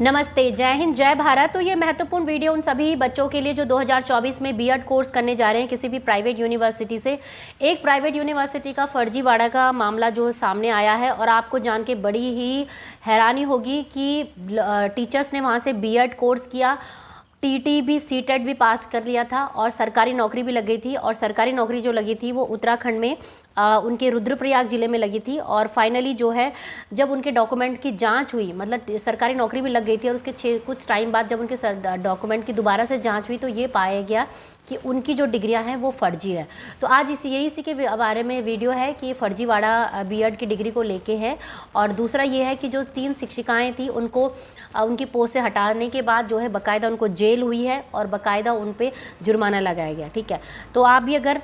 नमस्ते, जय हिंद, जय भारत। तो ये महत्वपूर्ण वीडियो उन सभी बच्चों के लिए जो 2024 में बीएड कोर्स करने जा रहे हैं किसी भी प्राइवेट यूनिवर्सिटी से। एक प्राइवेट यूनिवर्सिटी का फर्जीवाड़ा का मामला जो सामने आया है और आपको जान के बड़ी ही हैरानी होगी कि टीचर्स ने वहाँ से बीएड कोर्स किया, टीटी भी, सीटेट भी पास कर लिया था और सरकारी नौकरी भी लग गई थी। और सरकारी नौकरी जो लगी थी वो उत्तराखंड में उनके रुद्रप्रयाग ज़िले में लगी थी। और फाइनली जो है जब उनके डॉक्यूमेंट की जांच हुई, मतलब सरकारी नौकरी भी लग गई थी और उसके कुछ टाइम बाद जब उनके डॉक्यूमेंट की दोबारा से जांच हुई तो ये पाया गया कि उनकी जो डिग्रियां हैं वो फर्जी है। तो आज इसी के बारे में वीडियो है कि फर्जीवाड़ा बीएड की डिग्री को लेके है। और दूसरा ये है कि जो 3 शिक्षिकाएं थी उनको उनकी पोस्ट से हटाने के बाद जो है बाकायदा उनको जेल हुई है और बाकायदा उन पे जुर्माना लगाया गया। ठीक है, तो आप भी अगर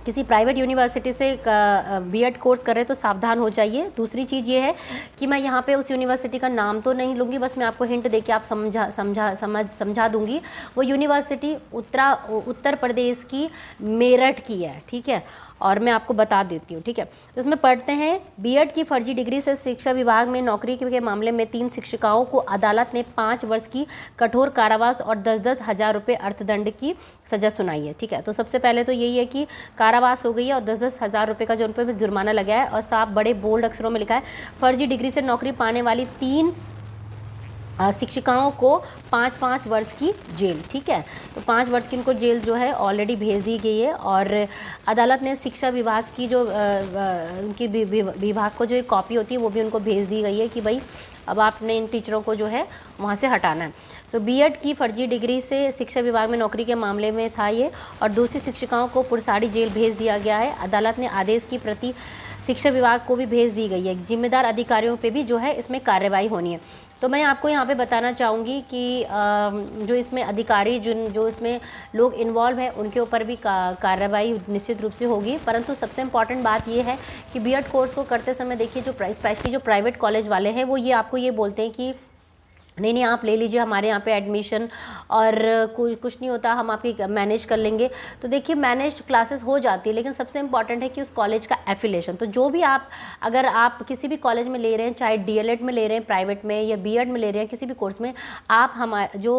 किसी प्राइवेट यूनिवर्सिटी से बीएड कोर्स कर रहे हैं तो सावधान हो जाइए। दूसरी चीज़ ये है कि मैं यहाँ पे उस यूनिवर्सिटी का नाम तो नहीं लूँगी, बस मैं आपको हिंट दे के आप समझा दूँगी। वो यूनिवर्सिटी उत्तर प्रदेश की मेरठ की है। ठीक है, और मैं आपको बता देती हूँ। ठीक है, तो इसमें पढ़ते हैं, बीएड की फर्जी डिग्री से शिक्षा विभाग में नौकरी के मामले में 3 शिक्षिकाओं को अदालत ने 5 वर्ष की कठोर कारावास और 10-10 हज़ार रुपये अर्थदंड की सज़ा सुनाई है। ठीक है, तो सबसे पहले तो यही है कि कारावास हो गई है और 10-10 हज़ार रुपये का जो उन पर जुर्माना लगा है। और साफ बड़े बोल्ड अक्षरों में लिखा है, फर्जी डिग्री से नौकरी पाने वाली 3 शिक्षिकाओं को 5-5 वर्ष की जेल। ठीक है, तो 5 वर्ष की उनको जेल जो है ऑलरेडी भेज दी गई है। और अदालत ने शिक्षा विभाग की जो उनकी विभाग को जो एक कॉपी होती है वो भी उनको भेज दी गई है कि भाई अब आपने इन टीचरों को जो है वहाँ से हटाना है। सो बीएड की फर्जी डिग्री से शिक्षा विभाग में नौकरी के मामले में था ये। और दूसरी शिक्षिकाओं को पुरसाड़ी जेल भेज दिया गया है। अदालत ने आदेश की प्रति शिक्षा विभाग को भी भेज दी गई है। जिम्मेदार अधिकारियों पे भी जो है इसमें कार्रवाई होनी है। तो मैं आपको यहाँ पे बताना चाहूँगी कि जो इसमें अधिकारी जो इसमें लोग इन्वॉल्व हैं उनके ऊपर भी कार्रवाई निश्चित रूप से होगी। परंतु सबसे इम्पॉर्टेंट बात ये है कि बीएड कोर्स को करते समय देखिए जो स्पेशली जो प्राइवेट कॉलेज वाले हैं वो ये आपको ये बोलते हैं कि नहीं आप ले लीजिए हमारे यहाँ पे एडमिशन और कुछ नहीं होता, हम आपकी मैनेज कर लेंगे। तो देखिए मैनेज क्लासेस हो जाती है, लेकिन सबसे इम्पॉर्टेंट है कि उस कॉलेज का एफिलिएशन। तो जो भी आप अगर आप किसी भी कॉलेज में ले रहे हैं, चाहे डीएलएड में ले रहे हैं प्राइवेट में या बीएड में ले रहे हैं, किसी भी कोर्स में, आप हमारे जो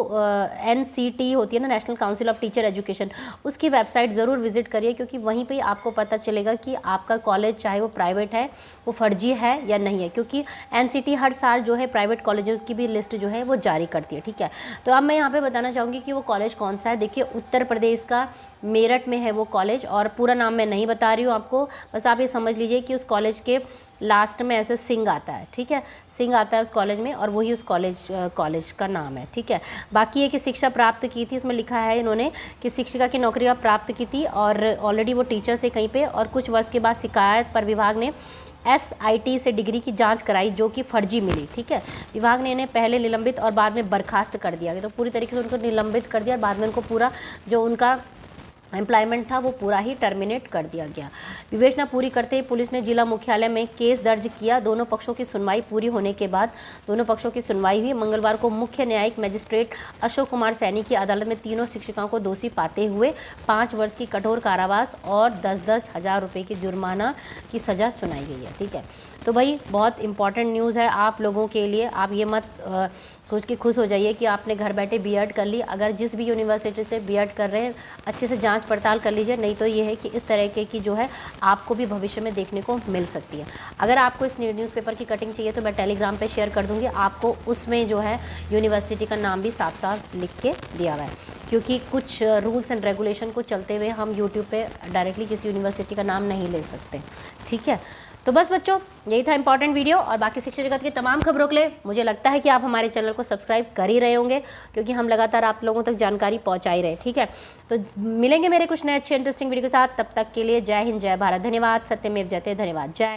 NCT होती है ना, national council of teacher education, उसकी वेबसाइट ज़रूर विजिट करिए, क्योंकि वहीं पर आपको पता चलेगा कि आपका कॉलेज चाहे वो प्राइवेट है वो फर्जी है या नहीं है। क्योंकि NCT हर साल जो है प्राइवेट कॉलेजेस की भी लिस्ट जो है वो जारी करती है। ठीक है, तो अब मैं यहाँ पे बताना चाहूँगी कि वो कॉलेज कौन सा है। देखिए उत्तर प्रदेश का मेरठ में है वो कॉलेज, और पूरा नाम मैं नहीं बता रही हूँ आपको, बस आप ये समझ लीजिए कि उस कॉलेज के लास्ट में ऐसे सिंह आता है। ठीक है, सिंह आता है उस कॉलेज में और वही उस कॉलेज का नाम है। ठीक है, बाकी ये कि शिक्षा प्राप्त की थी, उसमें लिखा है इन्होंने कि शिक्षिका की नौकरी प्राप्त की थी और ऑलरेडी वो टीचर थे कहीं पे, और कुछ वर्ष के बाद शिकायत पर विभाग ने SIT से डिग्री की जांच कराई जो कि फर्जी मिली। ठीक है, विभाग ने इन्हें पहले निलंबित और बाद में बर्खास्त कर दिया गया। तो पूरी तरीके से उनको निलंबित कर दिया और बाद में उनको पूरा जो उनका एम्प्लॉयमेंट था वो पूरा ही टर्मिनेट कर दिया गया। विवेचना पूरी करते ही पुलिस ने जिला मुख्यालय में केस दर्ज किया। दोनों पक्षों की सुनवाई पूरी होने के बाद दोनों पक्षों की सुनवाई हुई। मंगलवार को मुख्य न्यायिक मजिस्ट्रेट अशोक कुमार सैनी की अदालत में तीनों शिक्षिकाओं को दोषी पाते हुए 5 वर्ष की कठोर कारावास और 10-10 हज़ार रुपये की जुर्माना की सज़ा सुनाई गई है। ठीक है, तो भाई बहुत इंपॉर्टेंट न्यूज़ है आप लोगों के लिए। आप ये मत सोच के खुश हो जाइए कि आपने घर बैठे बीएड कर ली। अगर जिस भी यूनिवर्सिटी से बीएड कर रहे हैं अच्छे से जांच पड़ताल कर लीजिए, नहीं तो ये है कि इस तरह की जो है आपको भी भविष्य में देखने को मिल सकती है। अगर आपको इस न्यूज़पेपर की कटिंग चाहिए तो मैं टेलीग्राम पे शेयर कर दूँगी आपको, उसमें जो है यूनिवर्सिटी का नाम भी साफ साफ लिख के दिया हुआ है, क्योंकि कुछ रूल्स एंड रेगुलेशन को चलते हुए हम यूट्यूब पे डायरेक्टली किसी यूनिवर्सिटी का नाम नहीं ले सकते। ठीक है, तो बस बच्चों यही था इंपॉर्टेंट वीडियो। और बाकी शिक्षा जगत की तमाम खबरों के लिए मुझे लगता है कि आप हमारे चैनल को सब्सक्राइब कर ही रहे होंगे, क्योंकि हम लगातार आप लोगों तक जानकारी पहुंचा ही रहे। ठीक है, तो मिलेंगे मेरे कुछ नए अच्छे इंटरेस्टिंग वीडियो के साथ। तब तक के लिए जय हिंद, जय भारत, धन्यवाद। सत्यमेव जयते, धन्यवाद, जय।